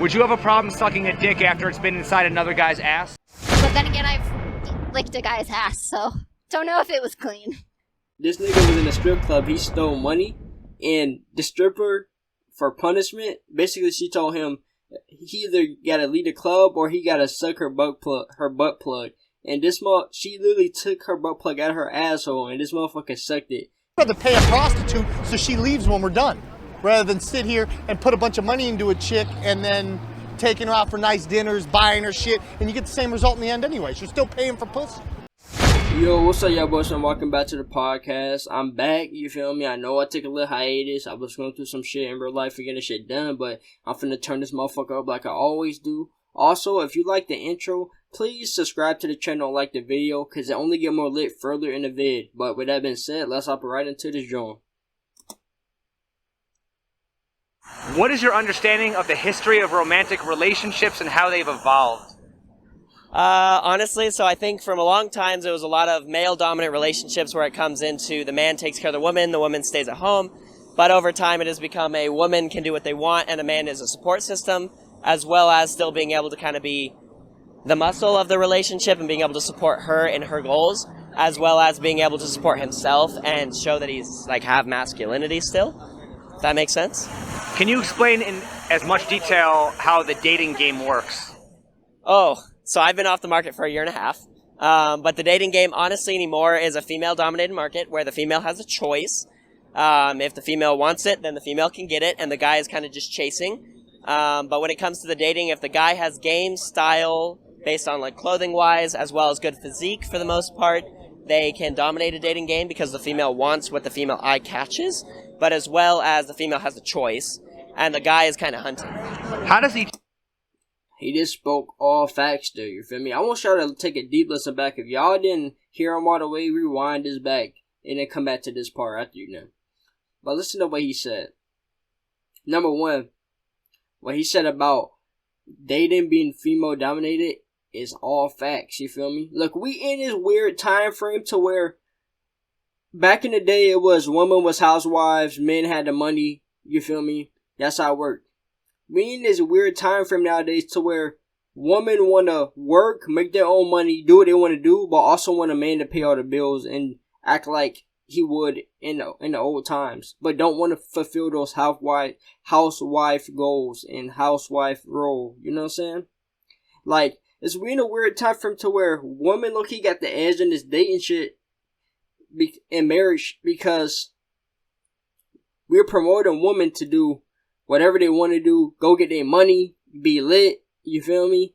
Would you have a problem sucking a dick after it's been inside another guy's ass? But then again, I've licked a guy's ass, so don't know if it was clean. This nigga was in a strip club. He stole money, and the stripper, for punishment, basically she told him he either gotta leave the club or he gotta suck her butt plug. And she literally took her butt plug out of her asshole, and this motherfucker sucked it. I'd rather pay a prostitute so she leaves when we're done, rather than sit here and put a bunch of money into a chick and then taking her out for nice dinners, buying her shit, and you get the same result in the end anyway. You're still paying for pussy. Yo, what's up, y'all boys, and welcome back to the podcast. I'm back, you feel me? I know I took a little hiatus. I was going through some shit in real life to get this shit done, but I'm finna turn this motherfucker up like I always do. Also, if you like the intro, please subscribe to the channel and like the video, because it only get more lit further in the vid. But with that being said, let's hop right into this joint. What is your understanding of the history of romantic relationships and how they've evolved? Honestly, so I think from a long time there was a lot of male-dominant relationships where it comes into the man takes care of the woman stays at home. But over time it has become a woman can do what they want and a man is a support system, as well as still being able to kind of be the muscle of the relationship and being able to support her in her goals, as well as being able to support himself and show that he's like have masculinity still. If that makes sense? Can you explain in as much detail how the dating game works? Oh, so I've been off the market for a year and a half. But the dating game, honestly, anymore is a female-dominated market where the female has a choice. If the female wants it, then the female can get it, and the guy is kind of just chasing. But when it comes to the dating, if the guy has game, style, based on like clothing-wise, as well as good physique for the most part, they can dominate a dating game because the female wants what the female eye catches, but as well as the female has a choice, and the guy is kind of hunting. How does He just spoke all facts there, you feel me? I want y'all to take a deep listen back. If y'all didn't hear him all the way, rewind this back and then come back to this part after you know. But listen to what he said. Number one, what he said about dating being female dominated is all facts, you feel me? Look, we in this weird time frame to where back in the day it was women was housewives, men had the money, you feel me? That's how it worked. We in this weird time frame nowadays to where women want to work, make their own money, do what they want to do, but also want a man to pay all the bills and act like he would in the old times, but don't want to fulfill those housewife goals and housewife role. You know what I'm saying? Like, we in a weird time frame to where women low-key got the edge in this dating shit in marriage because we're promoting women to do whatever they want to do, go get their money, be lit, you feel me?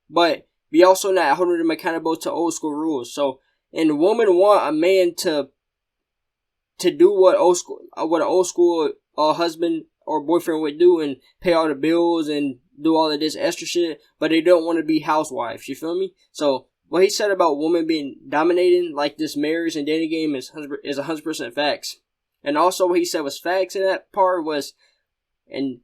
But we also not holding them accountable to old school rules. So, and the woman want a man to do what an old school husband or boyfriend would do and pay all the bills and do all of this extra shit, but they don't want to be housewives, you feel me? So, what he said about women being dominating like this marriage and dating game is 100% facts. And also what he said was facts in that part was, in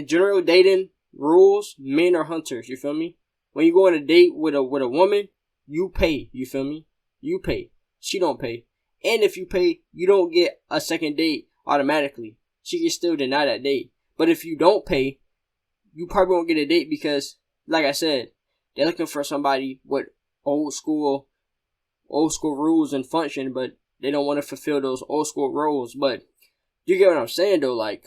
general dating rules, men are hunters, you feel me? When you go on a date with a woman, you pay, you feel me? You pay. She don't pay. And if you pay, you don't get a second date automatically. She can still deny that date. But if you don't pay, you probably won't get a date because, like I said, they're looking for somebody with old school rules and function, but they don't want to fulfill those old school roles. But you get what I'm saying though, like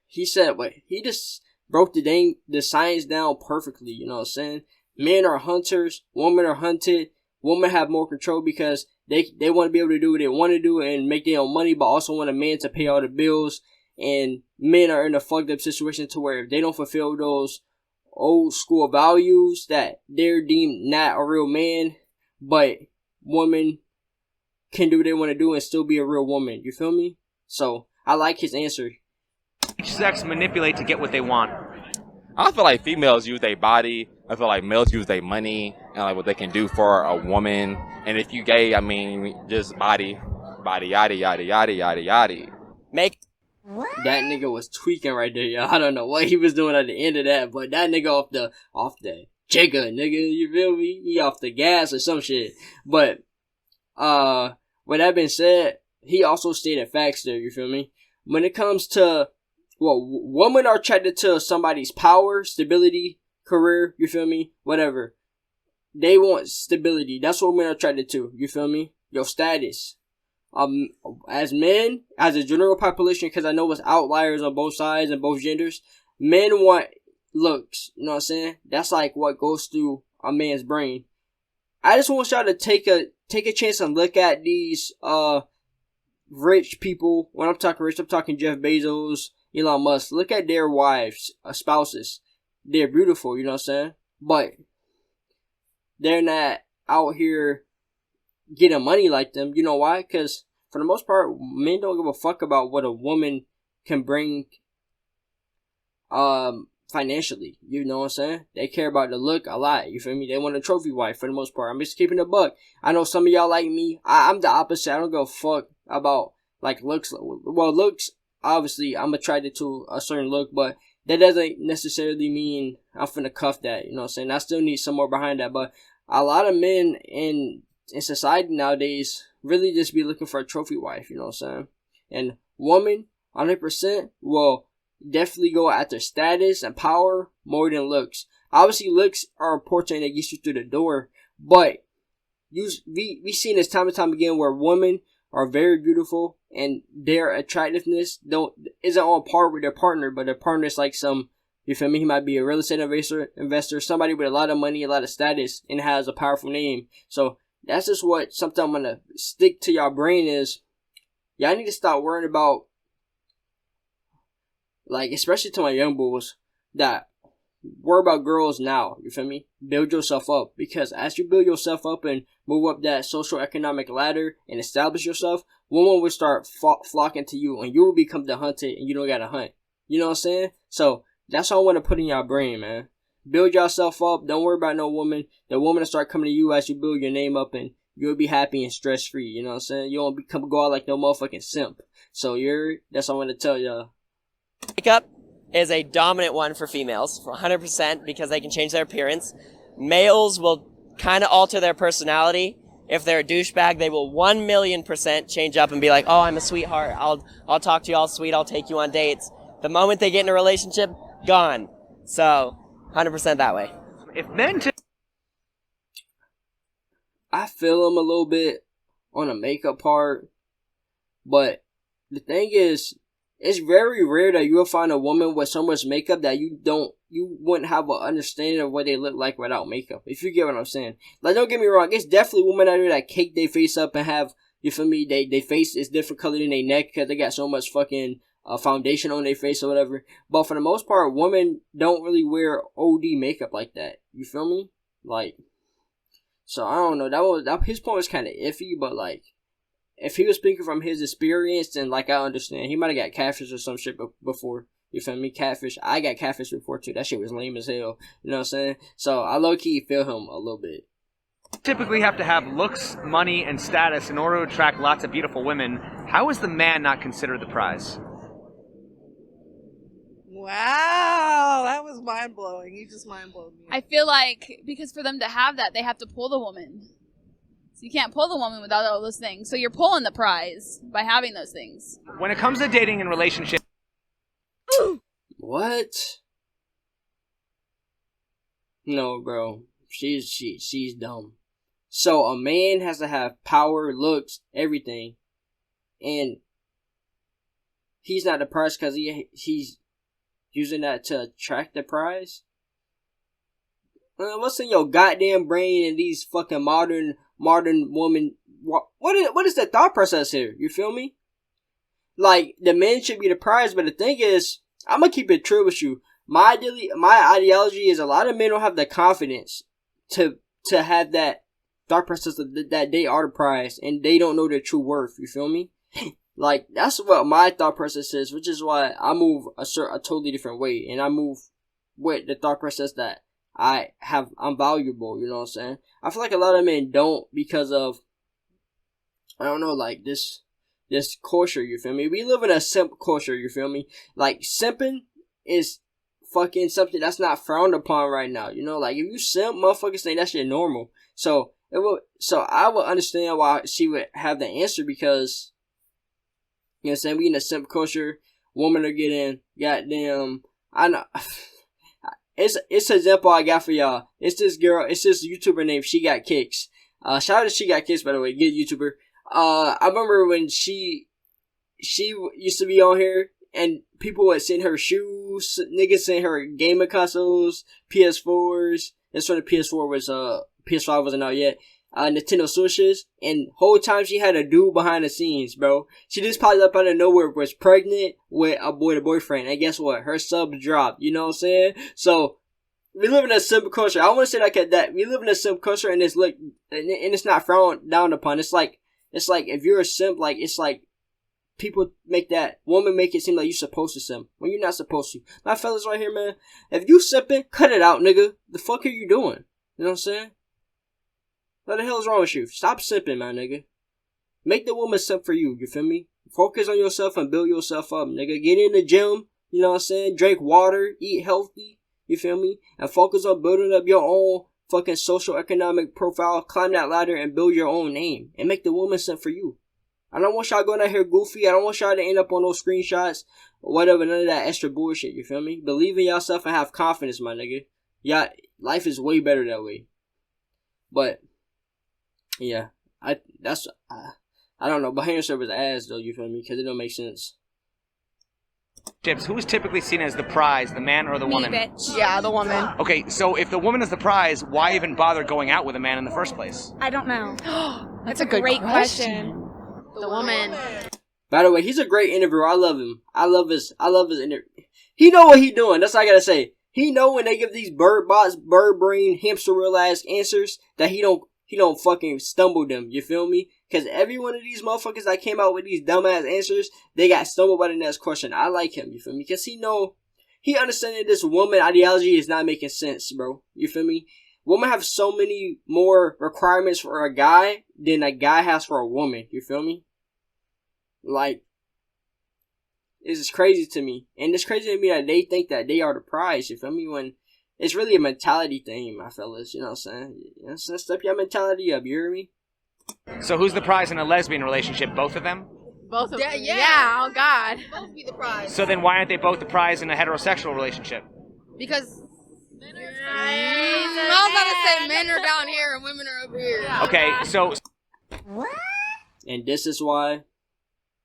he said, but he just broke the science down perfectly, you know what I'm saying? Men are hunters, women are hunted, women have more control because they want to be able to do what they want to do and make their own money, but also want a man to pay all the bills. And men are in a fucked up situation to where if they don't fulfill those old school values that they're deemed not a real man, but women can do what they want to do and still be a real woman. You feel me? So, I like his answer. Each sex manipulate to get what they want? I feel like females use their body. I feel like males use their money and like what they can do for a woman. And if you gay, I mean, just body, yada, yada, yada, yada, yada. That nigga was tweaking right there, y'all. I don't know what he was doing at the end of that, but that nigga off the jigger, nigga, you feel me? He off the gas or some shit. But, with that being said, he also stated facts there, you feel me? When it comes to women are attracted to somebody's power, stability, career, you feel me? Whatever. They want stability. That's what women are attracted to, you feel me? Your status. As men, as a general population, because I know it's outliers on both sides and both genders, men want looks, you know what I'm saying? That's like what goes through a man's brain. I just want y'all to take a chance and look at these, rich people. When I'm talking rich, I'm talking Jeff Bezos, Elon Musk. Look at their wives, spouses. They're beautiful, you know what I'm saying? But they're not out here getting money like them. You know why? Because for the most part, men don't give a fuck about what a woman can bring financially. You know what I'm saying? They care about the look a lot. You feel me? They want a trophy wife for the most part. I'm just keeping it a buck. I know some of y'all like me. I'm the opposite. I don't give a fuck about like looks. Well, looks, obviously I'm attracted to a certain look, but that doesn't necessarily mean I'm finna cuff that. You know what I'm saying? I still need some more behind that. But a lot of men in society nowadays really just be looking for a trophy wife. You know what I'm saying? And woman, 100% will definitely go after status and power more than looks. Obviously, looks are important that gets you through the door, but we seen this time and time again where women are very beautiful and their attractiveness isn't on par with their partner, but their partner is like some, you feel me? He might be a real estate investor, somebody with a lot of money, a lot of status, and has a powerful name. So that's just something I'm gonna stick to y'all brain is, y'all need to stop worrying about, like, especially to my young bulls, that worry about girls now, you feel me? Build yourself up, because as you build yourself up and move up that social economic ladder and establish yourself, women will start flocking to you, and you will become the hunted, and you don't gotta hunt. You know what I'm saying? So that's all I want to put in y'all brain, man. Build yourself up. Don't worry about no woman. The woman will start coming to you as you build your name up, and you'll be happy and stress free. You know what I'm saying? You won't go out like no motherfucking simp. So that's all I want to tell y'all. Makeup is a dominant one for females, for 100%, because they can change their appearance. Males will kind of alter their personality. If they're a douchebag, they will 1,000,000% change up and be like, "Oh, I'm a sweetheart. I'll talk to you all sweet. I'll take you on dates." The moment they get in a relationship, gone. So 100% that way. If men I feel them a little bit on the makeup part, but the thing is, it's very rare that you'll find a woman with so much makeup that you wouldn't have an understanding of what they look like without makeup. If you get what I'm saying. Like, don't get me wrong, it's definitely women out there that cake their face up and have, you feel me, they face is different color than their neck because they got so much fucking foundation on their face or whatever. But for the most part, women don't really wear OD makeup like that. You feel me? Like, so I don't know. His point was kind of iffy, but like, if he was speaking from his experience, then like, I understand. He might have got catfish or some shit before. You feel me? Catfish. I got catfish before too. That shit was lame as hell. You know what I'm saying? So I low-key feel him a little bit. typically have to have looks, money, and status in order to attract lots of beautiful women, how is the man not considered the prize? Wow, that was mind blowing. You just mind blowed me. I feel like because for them to have that, they have to pull the woman. So you can't pull the woman without all those things. So you're pulling the prize by having those things. When it comes to dating and relationships, What? No, bro. She's dumb. So a man has to have power, looks, everything, and he's not the prize because he's using that to attract the prize. What's in your goddamn brain and these fucking modern women? What is the thought process here? You feel me? Like, the men should be the prize, but the thing is, I'm gonna keep it true with you. My ideology is a lot of men don't have the confidence to have that thought process that they are the prize and they don't know their true worth. You feel me? Like, that's what my thought process is, which is why I move a totally different way, and I move with the thought process that I'm valuable. You know what I'm saying? I feel like a lot of men don't because of, I don't know, like this culture. You feel me? We live in a simp culture. You feel me? Like, simping is fucking something that's not frowned upon right now. You know, like, if you simp, motherfuckers think that shit normal. So I would understand why she would have the answer, because, you know what I'm saying, we in a simp culture. women are getting goddamn. I know. It's an example I got for y'all. It's this YouTuber named She Got Kicks. Shout out to She Got Kicks, by the way, good YouTuber. I remember when she used to be on here and people would send her shoes, niggas send her gaming consoles, PS4s. That's when the PS5 wasn't out yet. Nintendo Switches, and whole time she had a dude behind the scenes, bro. She just popped up out of nowhere, was pregnant with a boyfriend, and guess what? Her sub dropped, you know what I'm saying? So, we live in a simple culture. I want to say like that. We live in a simple culture, and it's not frowned down upon. It's like, if you're a simp, like, it's like, people women make it seem like you're supposed to simp, when you're not supposed to. My fellas right here, man, if you simping, cut it out, nigga. The fuck are you doing? You know what I'm saying? What the hell is wrong with you? Stop simping, my nigga. Make the woman simp for you, you feel me? Focus on yourself and build yourself up, nigga. Get in the gym, you know what I'm saying? Drink water, eat healthy, you feel me? And focus on building up your own fucking social economic profile, climb that ladder and build your own name. And make the woman simp for you. I don't want y'all going out here goofy. I don't want y'all to end up on those screenshots or whatever, none of that extra bullshit, you feel me? Believe in yourself and have confidence, my nigga. Yeah, life is way better that way. But yeah, I don't know. Behind yourself is ass though, you feel me? Because it don't make sense. Who is typically seen as the prize, the man or the woman? Bitch. Yeah, the woman. Okay, so if the woman is the prize, why even bother going out with a man in the first place? I don't know. That's a great question. The woman. By the way, he's a great interviewer. I love him. I love his interview. He know what he doing. That's all I gotta say. He know when they give these bird brain, hamster real ass answers that he don't fucking stumble them. You feel me? Because every one of these motherfuckers that came out with these dumbass answers, they got stumbled by the next question. I like him. You feel me? Because he understands that this woman ideology is not making sense, bro. You feel me? Women have so many more requirements for a guy than a guy has for a woman. You feel me? Like, this is crazy to me. And it's crazy to me that they think that they are the prize, you feel me? When it's really a mentality thing, my fellas, you know what I'm saying? You know what I'm saying? Step your mentality up, you hear me? So who's the prize in a lesbian relationship? Both of them? Both of them. Yeah, oh God. Both be the prize. So then why aren't they both the prize in a heterosexual relationship? Because I was about to say men are down here and women are up here. Okay, so... And this is why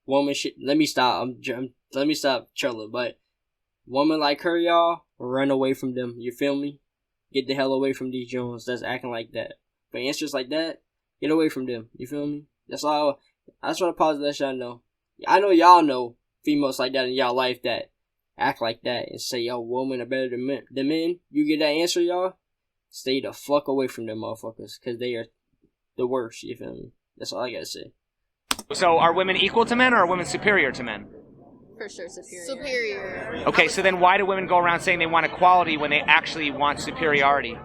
women should... Let me stop trolling, but women like her, y'all, run away from them. You feel me? Get the hell away from these Jones that's acting like that. For answers like that, get away from them. You feel me? That's all. I just want to pause and let y'all know. I know y'all know females like that in y'all life that act like that and say, yo, women are better than men. You get that answer, y'all? Stay the fuck away from them motherfuckers, because they are the worst. You feel me? That's all I gotta say. So are women equal to men or are women superior to men? For sure, superior. Superior. Okay, so then why do women go around saying they want equality when they actually want superiority?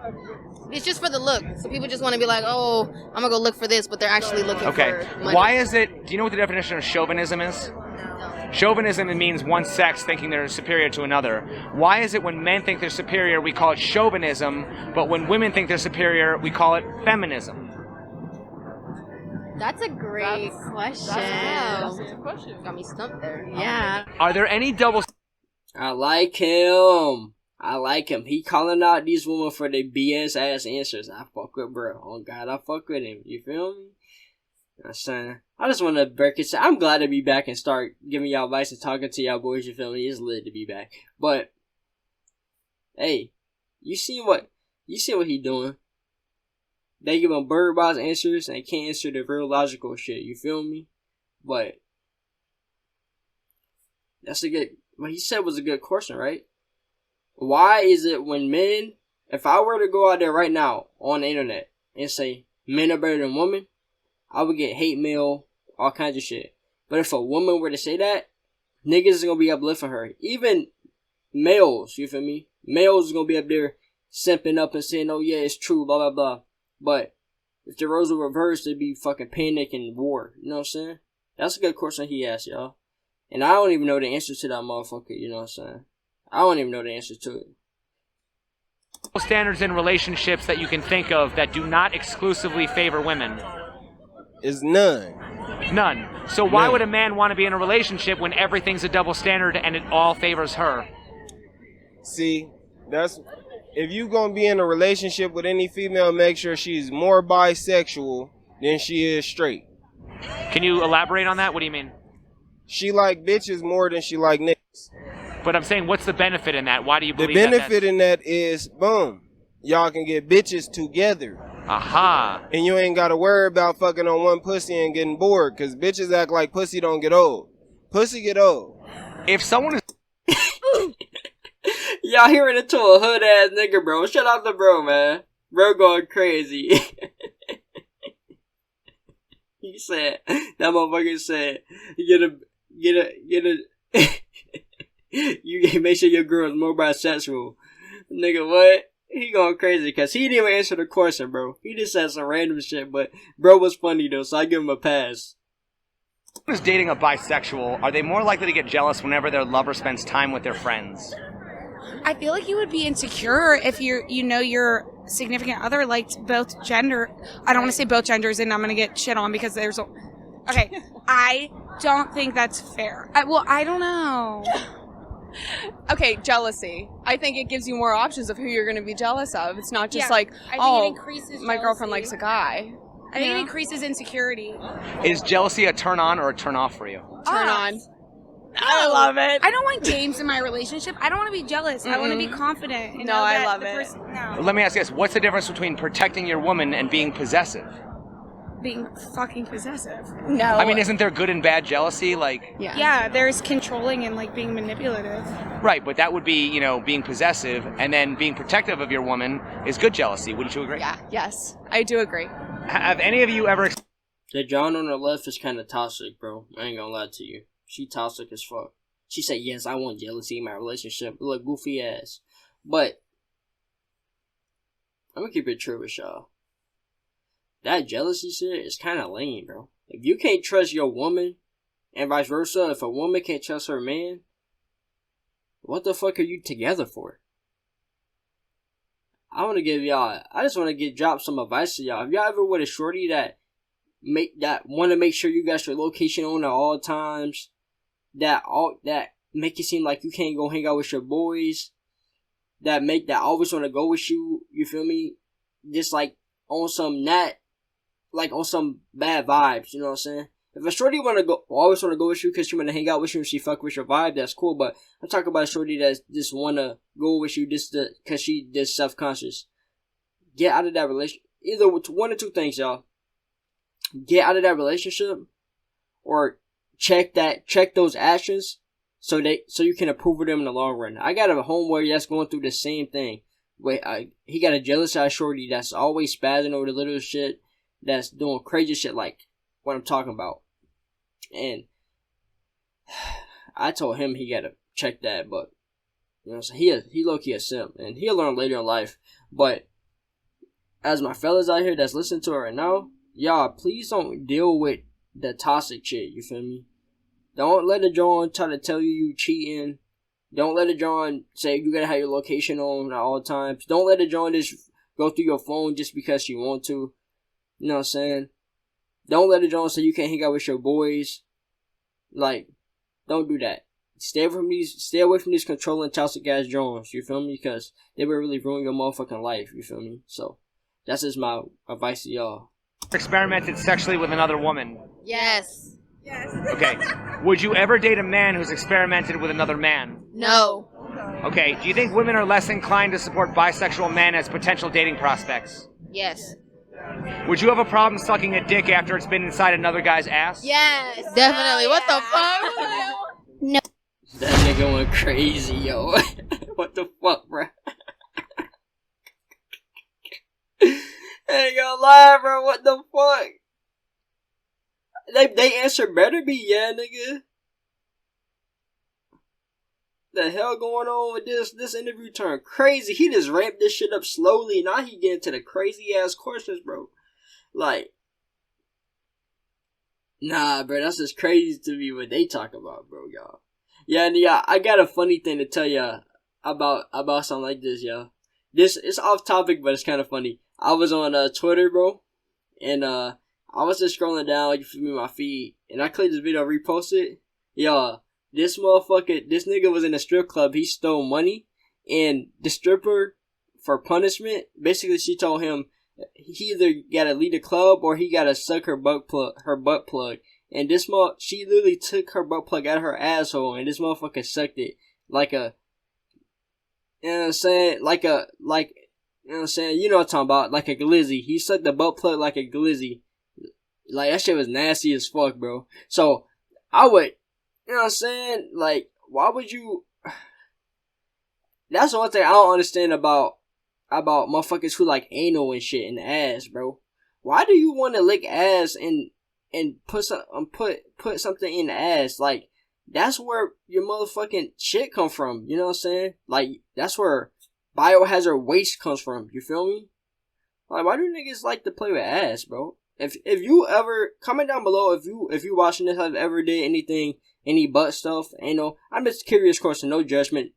It's just for the look. So people just want to be like, oh, I'm going to go look for this, but they're actually looking Okay, for money. why is it... Do you know what the definition of chauvinism is? Chauvinism means one sex thinking they're superior to another. Why is it when men think they're superior, we call it chauvinism, but when women think they're superior, we call it feminism? That's a great question. That's a good question. Got me stumped there. Yeah. Are there any double... I like him. He calling out these women for their BS ass answers. I fuck with bro. Oh God, I fuck with him. You feel me? I'm saying. I just want to break it. I'm glad to be back and start giving y'all advice and talking to y'all boys. You feel me? It's lit to be back. But hey, you see what he doing? They give him bird box answers and can't answer the real logical shit. You feel me? But what he said was a good question, right? Why is it when men, if I were to go out there right now on the internet and say men are better than women, I would get hate mail, all kinds of shit. But if a woman were to say that, niggas is gonna be uplifting her. Even males, you feel me? Males is gonna be up there simping up and saying, oh yeah, it's true, blah blah blah. But if the roles were reversed, there'd be fucking panic and war. You know what I'm saying? That's a good question he asked, y'all. And I don't even know the answer to that motherfucker, you know what I'm saying? I don't even know the answer to it. Standards in relationships that you can think of that do not exclusively favor women? Is none. None. So why Man. would a man want to be in a relationship when everything's a double standard and it all favors her? See, that's if you gonna be in a relationship with any female, make sure she's more bisexual than she is straight. Can you elaborate on that? What do you mean? She like bitches more than she like niggas. But I'm saying, what's the benefit in that? Why do you The believe that? benefit in that is, boom, y'all can get bitches together. Aha. And you ain't gotta worry about fucking on one pussy and getting bored, cause bitches act like pussy don't get old. Pussy get old. If someone is Y'all hearing it to a hood ass nigga, bro. Shout out to bro, man. Bro going crazy. He said, that motherfucker said, get a, you make sure your girl is more bisexual. Nigga, what? He going crazy because he didn't even answer the question, bro. He just said some random shit, but bro was funny though, so I give him a pass. someone is dating a bisexual, are they more likely to get jealous whenever their lover spends time with their friends? I feel like you would be insecure if your significant other liked both gender. I don't want to say both genders, and I'm gonna get shit on because there's. Okay, I don't think that's fair. I don't know. Okay, jealousy. I think it gives you more options of who you're going to be jealous of. It's not just I think it increases my girlfriend jealousy. likes a guy. I think it increases insecurity. Is jealousy a turn on or a turn off for you? Turn on. I love it. I don't want games in my relationship. I don't want to be jealous. I want to be confident. No, I love it. Let me ask you this. What's the difference between protecting your woman and being possessive? Being fucking possessive. No. I mean, isn't there good and bad jealousy? Like, Yeah, there's controlling and like being manipulative. right, but that would be, being possessive, and then being protective of your woman is good jealousy. Wouldn't you agree? Yeah, yes. I do agree. Have any of you ever... The John on the left is kind of toxic, bro. I ain't gonna lie to you. She toxic as fuck. She said, yes, I want jealousy in my relationship. Look, goofy ass. But, I'm gonna keep it true with y'all. That jealousy shit is kind of lame, bro. If you can't trust your woman, and vice versa, if a woman can't trust her man, what the fuck are you together for? I just want to drop some advice to y'all. If y'all ever with a shorty that want to make sure you got your location on at all times, that make it seem like you can't go hang out with your boys, that always want to go with you, you feel me? Just like on some on some bad vibes, you know what I'm saying? If a shorty always want to go with you because she want to hang out with you and she fuck with your vibe, that's cool. But I'm talking about a shorty that just want to go with you just because she just self-conscious. Get out of that relationship. Either one or two things, y'all. Get out of that relationship, or check those actions so you can approve of them in the long run. I got a homeboy that's going through the same thing. He got a jealous ass shorty that's always spazzing over the little shit, that's doing crazy shit like what I'm talking about. And I told him he gotta check that, but you know what I'm saying? He low-key a simp, and he'll learn later in life. But as my fellas out here that's listening to it right now, y'all, please don't deal with the toxic shit, you feel me? Don't let a John try to tell you cheating. Don't let a John say you gotta have your location on at all times. Don't let a John just go through your phone just because she want to. You know what I'm saying? Don't let a John say you can't hang out with your boys. Like, don't do that. Stay away from these controlling toxic ass Johns, you feel me? Because they will really ruin your motherfucking life, you feel me? So, that's just my advice to y'all. experimented sexually with another woman? Yes. Okay. Would you ever date a man who's experimented with another man? No. Okay. Do you think women are less inclined to support bisexual men as potential dating prospects? Yes. Would you have a problem sucking a dick after it's been inside another guy's ass? Yes. Definitely. What the fuck? No. That nigga went crazy, yo. What the fuck, bro? I ain't gonna lie, bro. What the fuck? They answer better be yeah, nigga. The hell going on with this? This interview turned crazy. He just ramped this shit up slowly. Now he getting to the crazy ass questions, bro. Like, nah, bro. That's just crazy to me what they talk about, bro, y'all. Yeah, I got a funny thing to tell y'all about something like this, y'all. This it's off topic, but it's kind of funny. I was on Twitter, bro, and I was just scrolling down, you feel me, my feed, and I clicked this video, reposted it. Y'all, this nigga was in a strip club. He stole money, and the stripper, for punishment, basically she told him he either gotta leave the club or he gotta suck her butt plug. And she literally took her butt plug out of her asshole, and this motherfucker sucked it like a, you know what I'm saying, you know what I'm saying, you know what I'm talking about, like a glizzy. He sucked the butt plug like a glizzy. Like, that shit was nasty as fuck, bro. So, I would, you know what I'm saying, like, why would you, that's the one thing I don't understand about motherfuckers who like anal and shit in the ass, bro. Why do you want to lick ass and put something in the ass? Like, that's where your motherfucking shit come from. You know what I'm saying? Like, that's where biohazard waste comes from. You feel me? Like, why do niggas like to play with ass, bro? If you ever, comment down below if you watching this have ever did anything, any butt stuff, anal. I'm just curious question, no judgment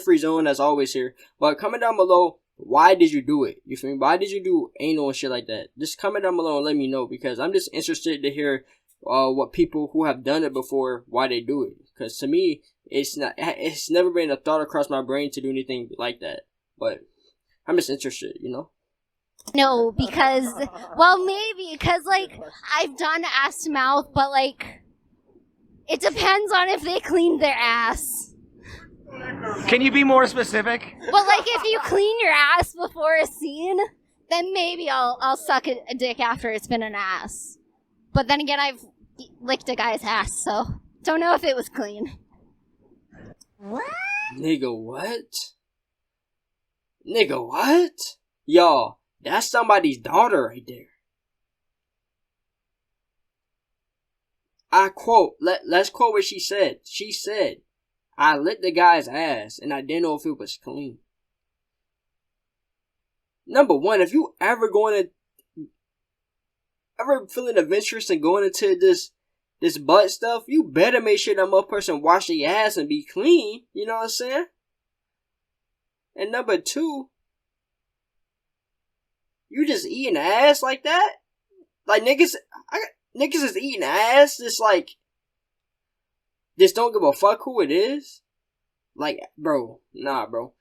free zone as always here. But comment down below. Why did you do it? You feel me? Why did you do anal and shit like that? Just comment down below and let me know, because I'm just interested to hear what people who have done it before, why they do it. Because to me, it's never been a thought across my brain to do anything like that. But I'm just interested, you know? No, because, well, maybe, because, like, I've done ass to mouth, but, like, it depends on if they cleaned their ass. Can you be more specific? But, like, if you clean your ass before a scene, then maybe I'll suck a dick after it's been an ass. But then again, I've licked a guy's ass, so don't know if it was clean. What? Nigga, what? Nigga, what? Y'all, that's somebody's daughter right there. I quote, let's quote what she said. She said, I licked the guy's ass, and I didn't know if it was clean. Number one, if you ever feeling adventurous and going into this butt stuff, you better make sure that mother person wash their ass and be clean. You know what I'm saying? And number two, you just eating ass like that? Like, niggas is eating ass, just don't give a fuck who it is. Like, bro, nah, bro.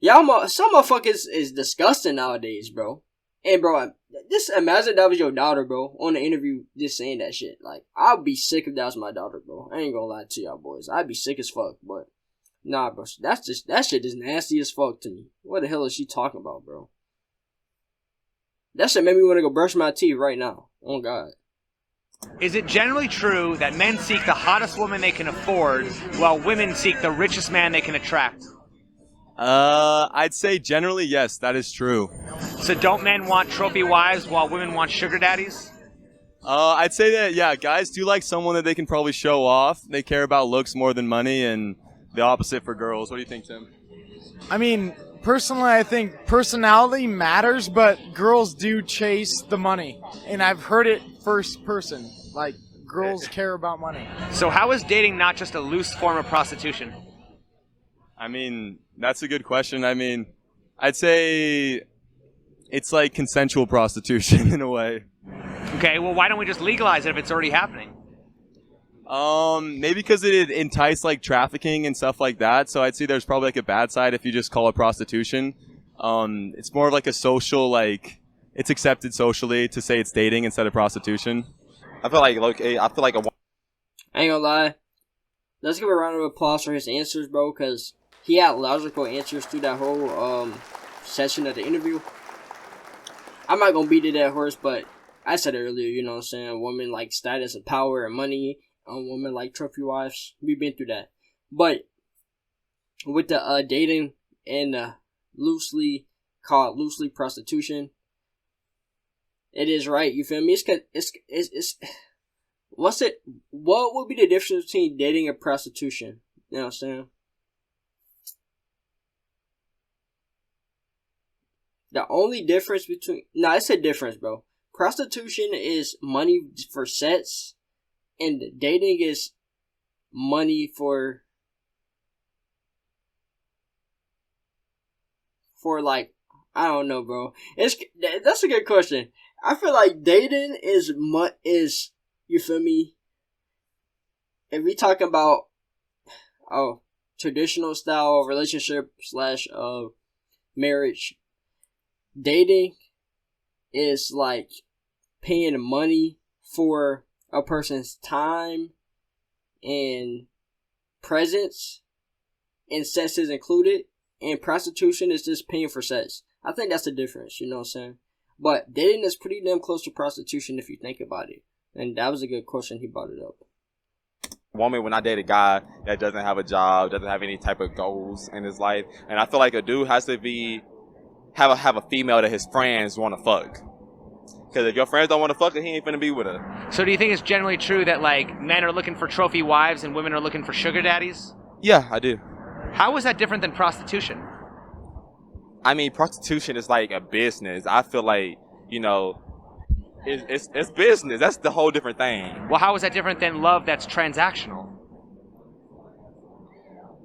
Some motherfuckers is disgusting nowadays, bro. And, bro, just imagine that was your daughter, bro, on the interview just saying that shit. Like, I'd be sick if that was my daughter, bro. I ain't gonna lie to y'all boys. I'd be sick as fuck, but nah, bro. That shit is nasty as fuck to me. What the hell is she talking about, bro? That shit made me want to go brush my teeth right now. Oh, God. Is it generally true that men seek the hottest woman they can afford, while women seek the richest man they can attract? I'd say generally, yes, that is true. So don't men want trophy wives while women want sugar daddies? I'd say that, yeah, guys do like someone that they can probably show off. They care about looks more than money, and the opposite for girls. What do you think, Tim? I mean, personally, I think personality matters, but girls do chase the money. And I've heard it first person. Like, girls care about money. So how is dating not just a loose form of prostitution? I mean, that's a good question. I mean, I'd say it's like consensual prostitution in a way. Okay, well, why don't we just legalize it if it's already happening? Maybe because it entice like trafficking and stuff like that. So I'd say there's probably like a bad side if you just call it prostitution. It's more of like a social, like, it's accepted socially to say it's dating instead of prostitution. I feel like I ain't gonna lie. Let's give a round of applause for his answers, bro, because he had logical answers through that whole session of the interview. I'm not gonna beat a dead horse, but I said earlier, you know what I'm saying, women like status and power and money, women like trophy wives. We've been through that. But with the dating and loosely prostitution, it is right, you feel me? It's what would be the difference between dating and prostitution? You know what I'm saying? The only difference between... Nah, it's a difference, bro. Prostitution is money for sex, and dating is money for like, I don't know, bro. That's a good question. I feel like dating is, you feel me? if we talking about traditional style relationship slash marriage, dating is like paying money for a person's time and presence, and sex is included, and prostitution is just paying for sex. I think that's the difference, you know what I'm saying? But dating is pretty damn close to prostitution if you think about it. And that was a good question, he brought it up. Woman, when I date a guy that doesn't have a job, doesn't have any type of goals in his life, and I feel like a dude has to have a female that his friends want to fuck. Because if your friends don't want to fuck her, he ain't finna be with her. So do you think it's generally true that like men are looking for trophy wives and women are looking for sugar daddies? Yeah, I do. How is that different than prostitution? I mean, prostitution is like a business. I feel like, you know, it's business. That's the whole different thing. Well, how is that different than love that's transactional?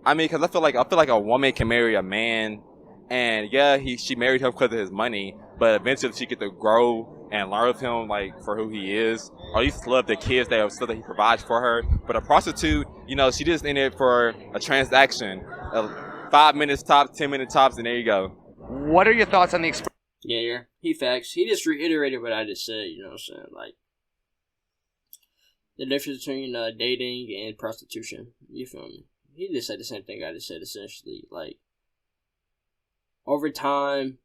I mean, because I feel like a woman can marry a man, and yeah, she married him because of his money, but eventually she get to grow and learn of him like for who he is, or at least love the kids that he provides for her. But a prostitute, you know, she just in it for a transaction, 5 minutes tops, 10-minute tops, and there you go. What are your thoughts on the expression? Yeah, he facts. He just reiterated what I just said, you know what I'm saying? Like, the difference between dating and prostitution. You feel me? He just said the same thing I just said, essentially. Like, over time,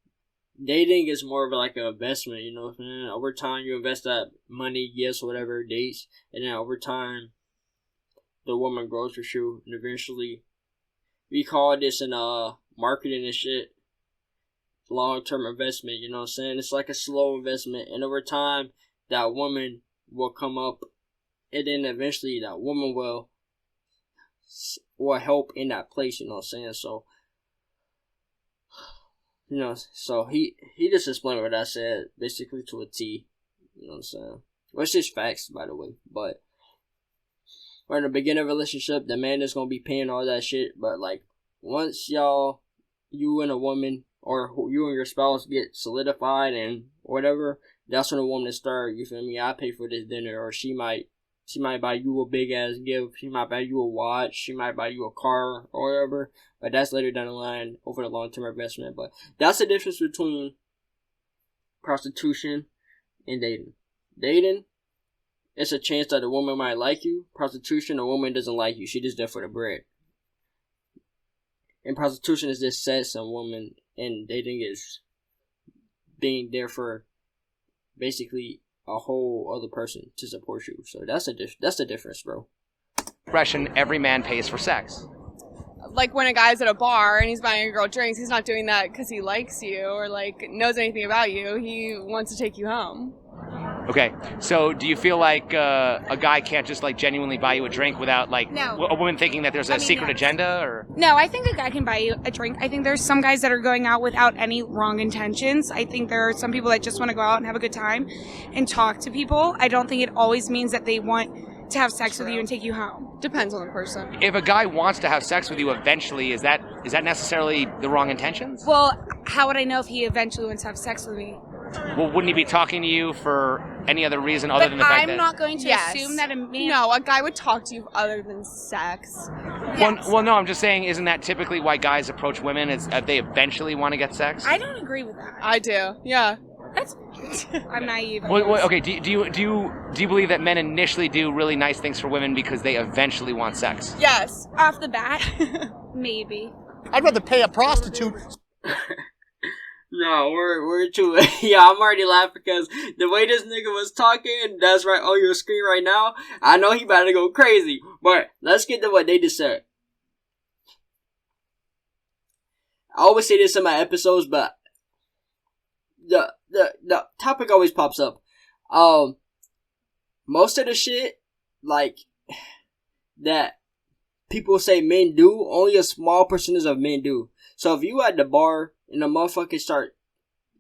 dating is more of like an investment, you know what I'm saying? Over time, you invest that money, yes, whatever, dates, and then over time, the woman grows with you, and eventually, we call this in marketing and shit, long-term investment, you know what I'm saying? It's like a slow investment, and over time, that woman will come up, and then eventually that woman will help in that place, you know what I'm saying? So, you know, so he just explained what I said, basically to a T, you know what I'm saying? Which is facts, by the way, but we're in the beginning of a relationship, the man is going to be paying all that shit, but like, once you and a woman, or you and your spouse get solidified and whatever, that's when the woman start, you feel me? I pay for this dinner, or she might buy you a big ass gift, she might buy you a watch, she might buy you a car, or whatever, but that's later down the line over the long-term investment. But that's the difference between prostitution and dating. Dating, it's a chance that a woman might like you. Prostitution, a woman doesn't like you, she just there for the bread. And prostitution is just sex and woman, and dating is being there for basically a whole other person to support you. So that's the difference, bro. Expression, every man pays for sex. Like when a guy's at a bar and he's buying a girl drinks, he's not doing that because he likes you or like knows anything about you. He wants to take you home. Okay, so do you feel like a guy can't just like genuinely buy you a drink without like a woman thinking that there's a secret agenda? Or No, I think a guy can buy you a drink. I think there's some guys that are going out without any wrong intentions. I think there are some people that just want to go out and have a good time and talk to people. I don't think it always means that they want to have sex with you and take you home. Depends on the person. If a guy wants to have sex with you eventually, is that necessarily the wrong intentions? Well, how would I know if he eventually wants to have sex with me? Well, wouldn't he be talking to you for any other reason other than the fact that... I'm not going to assume that a man... No, a guy would talk to you other than sex. Well, no, I'm just saying, isn't that typically why guys approach women, is if they eventually want to get sex? I don't agree with that. I do, yeah. I'm naive. Okay, do you believe that men initially do really nice things for women because they eventually want sex? Yes. Off the bat, maybe. I'd rather pay a prostitute. No, we're too. Yeah, I'm already laughing because the way this nigga was talking, that's right on your screen right now. I know he about to go crazy, but let's get to what they just said. I always say this in my episodes, but the topic always pops up. Most of the shit like that people say men do, only a small percentage of men do. So if you at the bar and a motherfucker start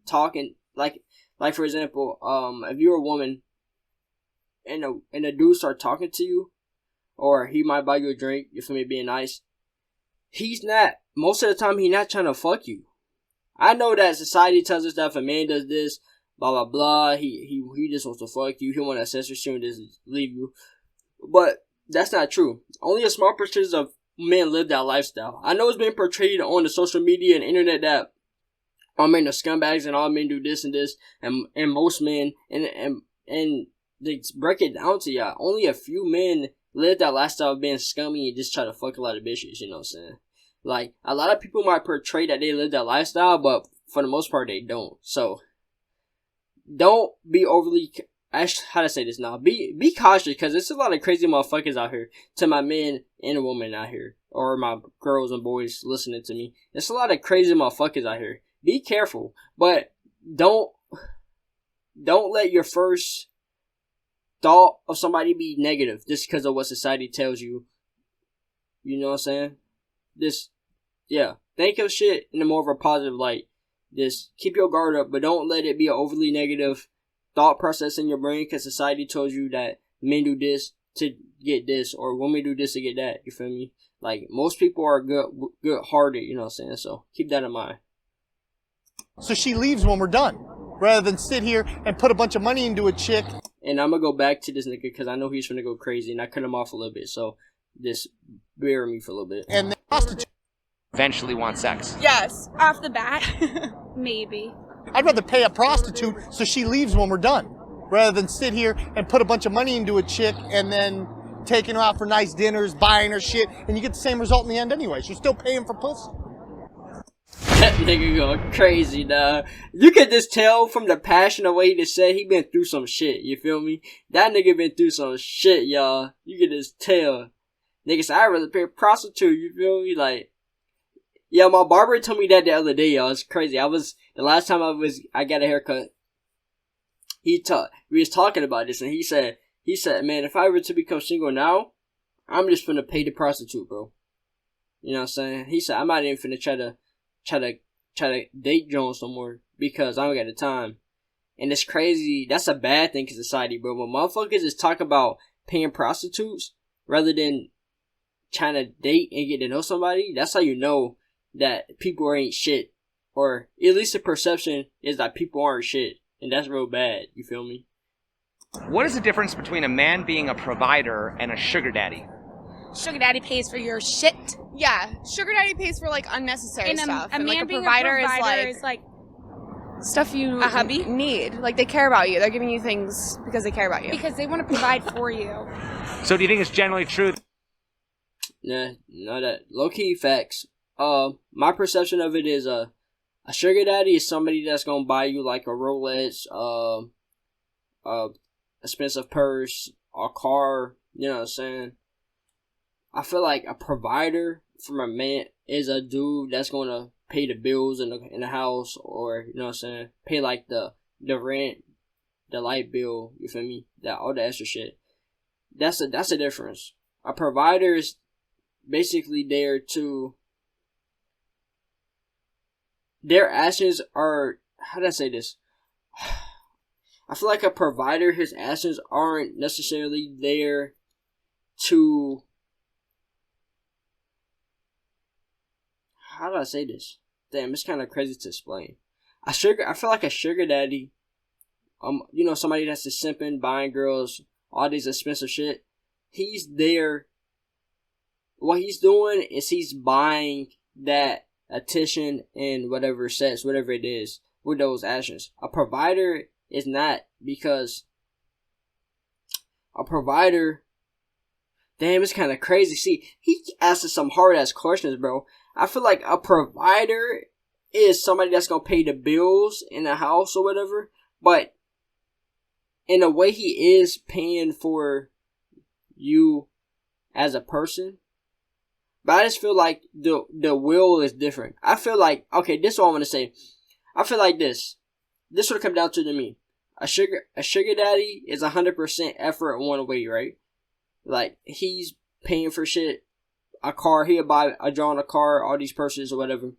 talking, like for example, if you're a woman and a dude start talking to you, or he might buy you a drink, you feel me, being nice, most of the time he's not trying to fuck you. I know that society tells us that if a man does this, blah blah blah, he just wants to fuck you, he want to access you and just leave you. But That's not true. Only a small percentage of men live that lifestyle. I know it's been portrayed on the social media and internet that all men are scumbags and all men do this and this, and most men, and they break it down to y'all. Only a few men live that lifestyle of being scummy and just try to fuck a lot of bitches, you know what I'm saying? Like, a lot of people might portray that they live that lifestyle, but for the most part, they don't. So, don't be overly... How to say this now? Be cautious, because there's a lot of crazy motherfuckers out here. To my men and women out here, or my girls and boys listening to me, there's a lot of crazy motherfuckers out here. Be careful, but don't let your first thought of somebody be negative just because of what society tells you. You know what I'm saying? Think of shit in a more of a positive light. Just keep your guard up, but don't let it be an overly negative thought process in your brain, because society tells you that men do this to get this, or women do this to get that. You feel me? Like, most people are good hearted, you know what I'm saying? So keep that in mind. So she leaves when we're done, rather than sit here and put a bunch of money into a chick. And I'm gonna go back to this nigga because I know he's gonna go crazy, and I cut him off a little bit. So just bear with me for a little bit. And the prostitute Eventually want sex. Yes, off the bat, maybe. I'd rather pay a prostitute so she leaves when we're done, rather than sit here and put a bunch of money into a chick and then taking her out for nice dinners, buying her shit, and you get the same result in the end anyways. You're still paying for pussy. That nigga going crazy, dog. You can just tell from the passion of what he just said, he been through some shit, you feel me? That nigga been through some shit, y'all. You can just tell. Nigga said, I'd rather pay a prostitute, you feel me? Like, yeah, my barber told me that the other day, y'all. It's crazy. The last time I got a haircut, we was talking about this, and he said, man, if I were to become single now, I'm just finna pay the prostitute, bro. You know what I'm saying? He said, I'm not even finna try to date Jones no more, because I don't got the time. And it's crazy. That's a bad thing in society, bro. When motherfuckers just talk about paying prostitutes rather than trying to date and get to know somebody, that's how you know that people ain't shit. Or at least the perception is that people aren't shit. And that's real bad. You feel me? What is the difference between a man being a provider and a sugar daddy? Sugar daddy pays for your shit. Yeah, sugar daddy pays for like unnecessary And stuff. a man like being provider a provider is like stuff you a hubby need. Like, they care about you. They're giving you things because they care about you. Because they want to provide for you. So do you think it's generally true? Nah, not that. Low-key facts. My perception of it is a sugar daddy is somebody that's gonna buy you like a Rolex, expensive purse, a car, you know what I'm saying? I feel like a provider from a man is a dude that's gonna pay the bills in the house, or, you know what I'm saying, pay like the rent, the light bill, you feel me? All the extra shit. That's a difference. A provider is basically there to... Their actions are... How do I say this? I feel like a provider, his actions aren't necessarily there to... How do I say this? Damn, it's kind of crazy to explain. I feel like a sugar daddy, you know, somebody that's just simping, buying girls, all these expensive shit. He's there. What he's doing is he's buying that attention and whatever sex, whatever it is, with those actions. A provider is not, because a provider... Damn, it's kind of crazy. See, he asking some hard-ass questions, bro. I feel like a provider is somebody that's gonna pay the bills in the house or whatever, but in a way he is paying for you as a person. But I just feel like the will is different. I feel like, okay, this is what I want to say. I feel like this would come down to me. A sugar daddy is 100% effort one way, right? Like, he's paying for shit, a car, he'll buy a John a car, all these purses or whatever,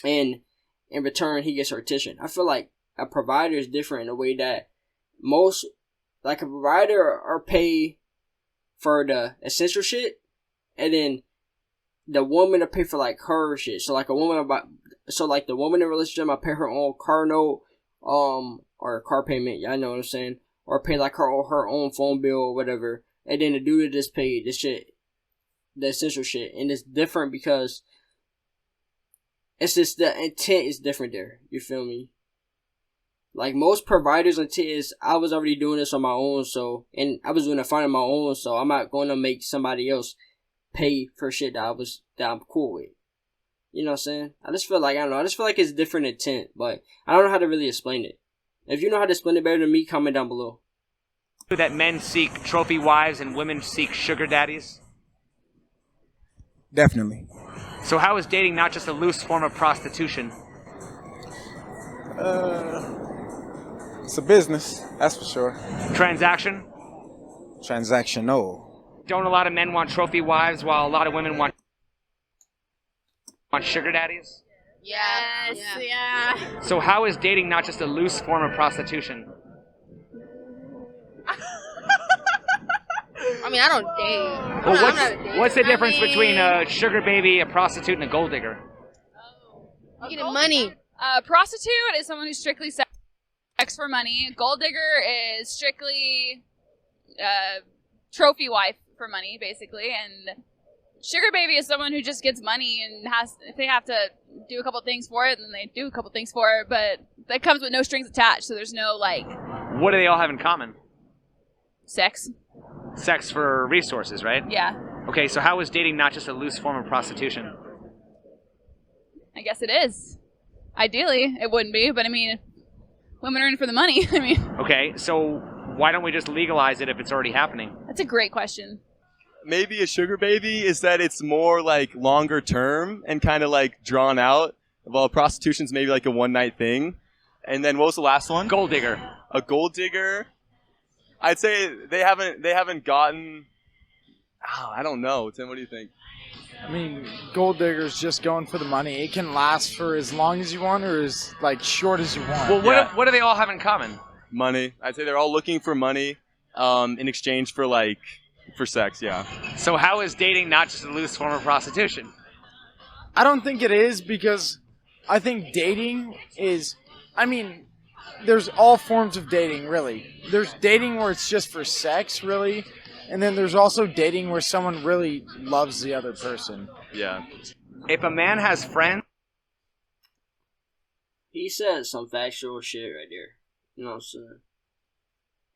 and in return he gets her attention. I feel like a provider is different in a way that most, like, a provider are paid for the essential shit, and then the woman will pay for like her shit. So like the woman in a relationship might pay her own car note, or car payment, y'all know what I'm saying, or pay like her own phone bill or whatever. and then the dude that just paid the shit, the essential shit, and it's different because it's just the intent is different there. You feel me? Like most providers' intent is I was already doing this on my own, and I was doing it fine on my own, so I'm not going to make somebody else pay for shit that I'm cool with. You know what I'm saying? I just feel like, I don't know, I just feel like it's different intent, but I don't know how to really explain it. If you know how to explain it better than me, comment down below. That men seek trophy wives and women seek sugar daddies? Definitely. So how is dating not just a loose form of prostitution? It's a business, that's for sure. Transaction? Transactional. Don't a lot of men want trophy wives while a lot of women want sugar daddies? Yes, yeah. So how is dating not just a loose form of prostitution? I mean, I don't date. Well, what's the difference between a sugar baby, a prostitute, and a gold digger? Getting money. Prostitute is someone who's strictly sex for money. Gold digger is strictly trophy wife for money, basically. And sugar baby is someone who just gets money and if they have to do a couple things for it, then they do a couple things for it. But that comes with no strings attached, so there's no What do they all have in common? sex. Sex for resources, right? Yeah, Okay, so how is dating not just a loose form of prostitution? I guess it is. Ideally, it wouldn't be, but I mean, women are in for the money. I mean, Okay, so why don't we just legalize it if it's already happening? that's a great question. Maybe a sugar baby is that it's more like longer term and kind of like drawn out. Well, prostitution's maybe like a one night thing. And then what was the last one? Gold digger. A gold digger. I'd say they haven't gotten. Oh, I don't know. Tim, what do you think? I mean, gold digger's just going for the money. It can last for as long as you want or as short as you want. Well, what do they all have in common? Money. I'd say they're all looking for money in exchange for for sex, yeah. So how is dating not just a loose form of prostitution? I don't think it is because I think dating is, there's all forms of dating, really. There's dating where it's just for sex, really. And then there's also dating where someone really loves the other person. Yeah. If a man has friends... He said some factual shit right there. You know what I'm saying?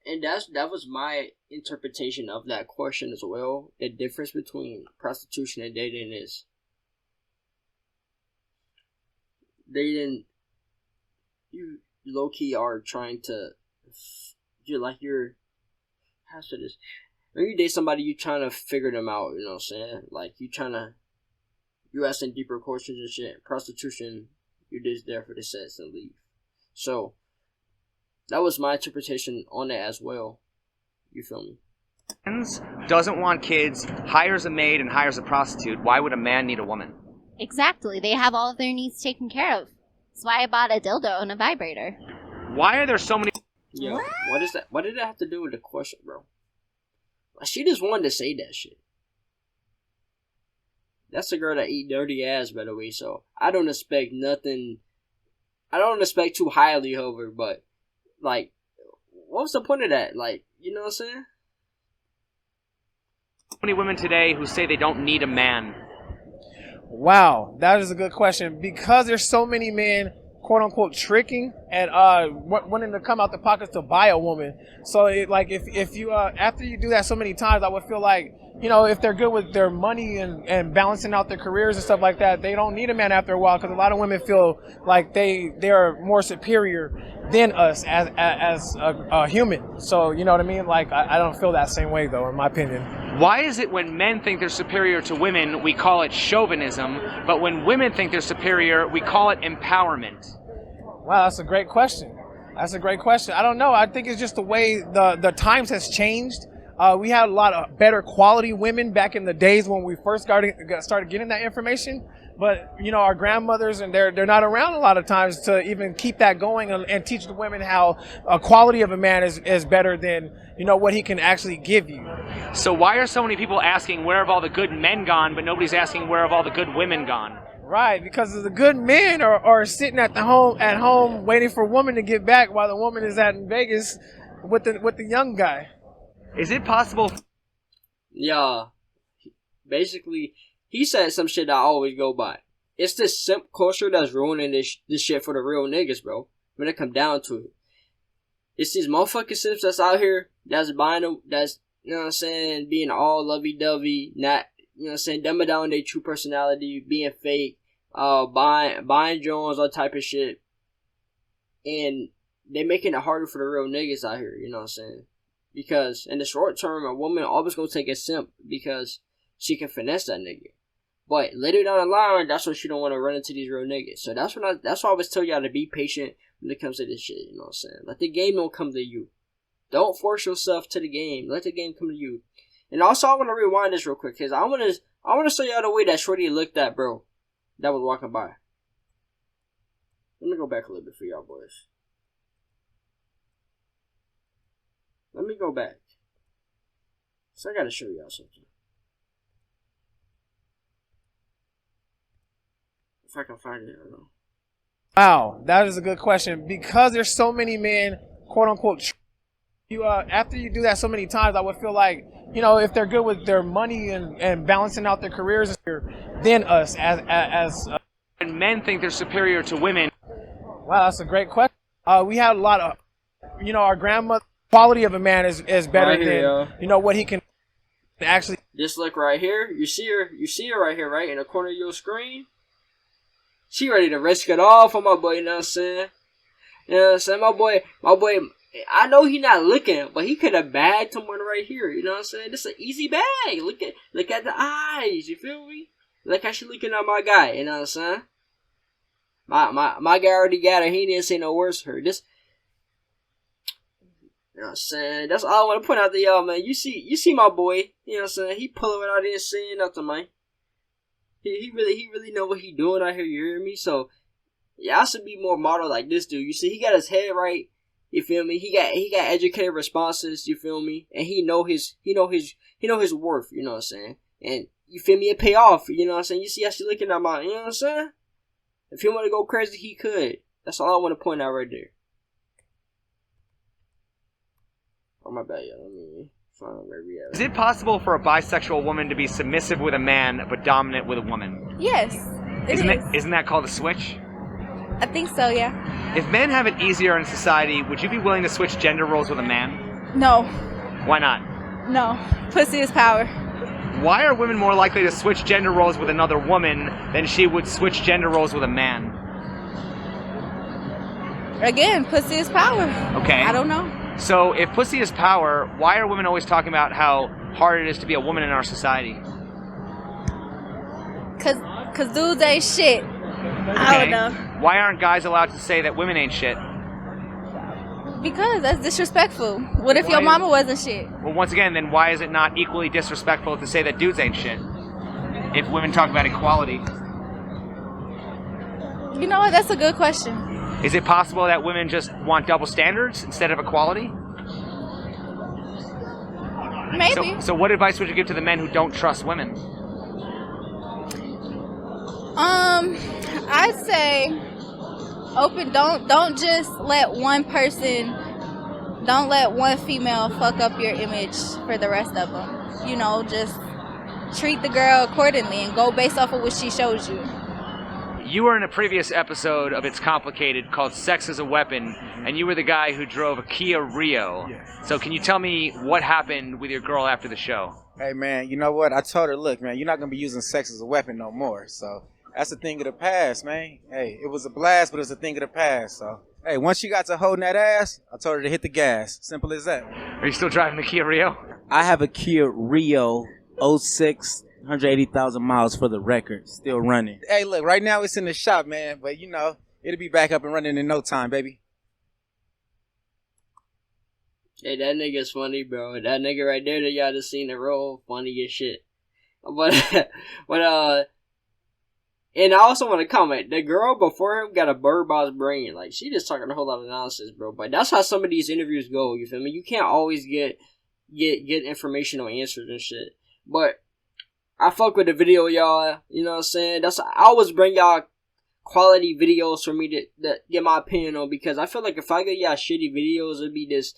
And that was my interpretation of that question as well. The difference between prostitution and dating is dating, you low-key are trying to, how should this? When you date somebody, you trying to figure them out, you know what I'm saying? Like, you asking deeper questions and shit. Prostitution, you're just there for the sex and leave. So, that was my interpretation on that as well. You feel me? Doesn't want kids, hires a maid and hires a prostitute. Why would a man need a woman? Exactly. They have all of their needs taken care of. That's why I bought a dildo and a vibrator. Why are there so many... Yo, what is that? What did that have to do with the question, bro? She just wanted to say that shit. That's a girl that eat dirty ass, by the way, so I don't expect nothing. I don't expect too highly of her, but, what was the point of that? You know what I'm saying? So many women today who say they don't need a man. Wow, that is a good question. Because there's so many men, quote unquote, tricking and wanting to come out the pockets to buy a woman. So if you after you do that so many times, I would feel like, if they're good with their money and balancing out their careers and stuff like that, they don't need a man after a while, because a lot of women feel like they are more superior than us as a human. So you know what I mean? I don't feel that same way though, in my opinion. Why is it when men think they're superior to women, we call it chauvinism, but when women think they're superior, we call it empowerment? Wow, that's a great question. I don't know. I think it's just the way the times has changed. We had a lot of better quality women back in the days when we first started getting that information. But, our grandmothers, and they're not around a lot of times to even keep that going and teach the women how a quality of a man is better than, what he can actually give you. So why are so many people asking where have all the good men gone, but nobody's asking where have all the good women gone? Right, because the good men are sitting at home waiting for a woman to get back while the woman is out in Vegas with the young guy. Is it possible Yeah. Basically, he said some shit that I always go by. It's this simp culture that's ruining this shit for the real niggas, bro. When it come down to it. It's these motherfucking simps that's out here that's buying them, that's, you know what I'm saying, being all lovey-dovey, not, you know what I'm saying, dumbing down their true personality, being fake, buying drones, all type of shit. And they making it harder for the real niggas out here, you know what I'm saying? Because in the short term, a woman always gonna take a simp because she can finesse that nigga. But later down the line, that's when she don't want to run into these real niggas. So that's why I always tell y'all to be patient when it comes to this shit, you know what I'm saying? Let the game don't come to you. Don't force yourself to the game. Let the game come to you. And also, I want to rewind this real quick, because I want to show y'all the way that Shorty looked at bro that was walking by. Let me go back a little bit for y'all boys. Let me go back. So I gotta show y'all something. If I can find it, I don't know. Wow, that is a good question. Because there's so many men, quote unquote, you after you do that so many times, I would feel like, you know, if they're good with their money and balancing out their careers, then us as and men think they're superior to women. Wow, that's a great question. We had a lot of, you know, our grandmother. Quality of a man is better right here, than you know what he can actually. Just look right here. You see her right here, right in the corner of your screen. She ready to risk it all for my boy. You know what I'm saying? You know what I'm saying? My boy. I know he not looking, but he could have bagged someone right here. You know what I'm saying? This is an easy bag. Look at the eyes. You feel me? Look how she looking at my guy. You know what I'm saying? My guy already got her. He didn't say no words for her. This. You know what I'm saying? That's all I want to point out to y'all, man. You see my boy. You know what I'm saying? He pulling it out there saying nothing, man. He really know what he doing out here, you hear me? So, y'all should be more model like this dude. You see, he got his head right, you feel me? He got educated responses, you feel me? And he know his worth, you know what I'm saying? And, you feel me? It pay off, you know what I'm saying? You see how she looking at my, you know what I'm saying? If he want to go crazy, he could. That's all I want to point out right there. Oh, my bad, y'all. Let me find where we at. Is it possible for a bisexual woman to be submissive with a man but dominant with a woman? Yes, Isn't that called a switch? I think so, yeah. If men have it easier in society, would you be willing to switch gender roles with a man? No, Why not? no. Pussy is power. Why are women more likely to switch gender roles with another woman than she would switch gender roles with a man? Again, pussy is power. Okay. I don't know. So if pussy is power, why are women always talking about how hard it is to be a woman in our society? Cause dudes ain't shit. I don't know. Why aren't guys allowed to say that women ain't shit? Because that's disrespectful. What if your mama wasn't shit? Well, once again, then why is it not equally disrespectful to say that dudes ain't shit? If women talk about equality. You know what? That's a good question. Is it possible that women just want double standards instead of equality? Maybe. So what advice would you give to the men who don't trust women? I'd say open. Don't just let one person. Don't let one female fuck up your image for the rest of them. You know, just treat the girl accordingly and go based off of what she shows you. You were in a previous episode of It's Complicated called Sex as a Weapon, and you were the guy who drove a Kia Rio. So can you tell me what happened with your girl after the show? Hey, man, you know what? I told her, look, man, you're not going to be using sex as a weapon no more. So that's a thing of the past, man. Hey, it was a blast, but it was a thing of the past. So, hey, once she got to holding that ass, I told her to hit the gas. Simple as that. Are you still driving the Kia Rio? I have a Kia Rio 06, 180,000 miles for the record, still running. Hey, look, right now it's in the shop, man, but you know, it'll be back up and running in no time, baby. Hey, that nigga's funny, bro. That nigga right there that y'all just seen the role, funny as shit. But and I also want to comment, the girl before him got a bird boss brain. Like, she just talking a whole lot of nonsense, bro. But that's how some of these interviews go, you feel me? You can't always get information or answers and shit. But I fuck with the video, y'all. You know what I'm saying? I always bring y'all quality videos for me to get my opinion on, because I feel like if I get y'all shitty videos, it'd be this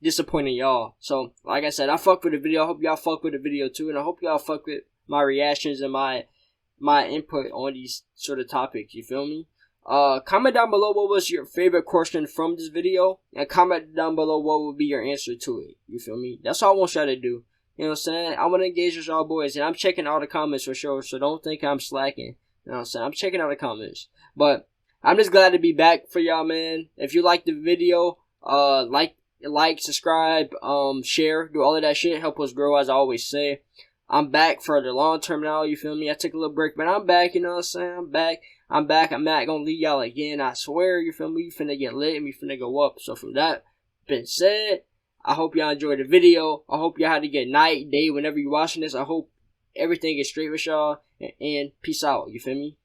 disappointing y'all. So, like I said, I fuck with the video. I hope y'all fuck with the video too, and I hope y'all fuck with my reactions and my input on these sort of topics. You feel me? Comment down below what was your favorite question from this video, and comment down below what would be your answer to it. You feel me? That's all I want y'all to do. You know what I'm saying? I want to engage with y'all boys, and I'm checking all the comments for sure, so don't think I'm slacking. You know what I'm saying? I'm checking out the comments. But I'm just glad to be back for y'all, man. If you like the video, like, subscribe, share, do all of that shit. Help us grow, as I always say. I'm back for the long term now, you feel me? I took a little break, but I'm back, you know what I'm saying? I'm back. I'm not gonna leave y'all again, I swear, you feel me? We finna get lit and we finna go up. So from that being said, I hope y'all enjoyed the video. I hope y'all had a good night, day, whenever you're watching this. I hope everything is straight with y'all, and peace out, you feel me?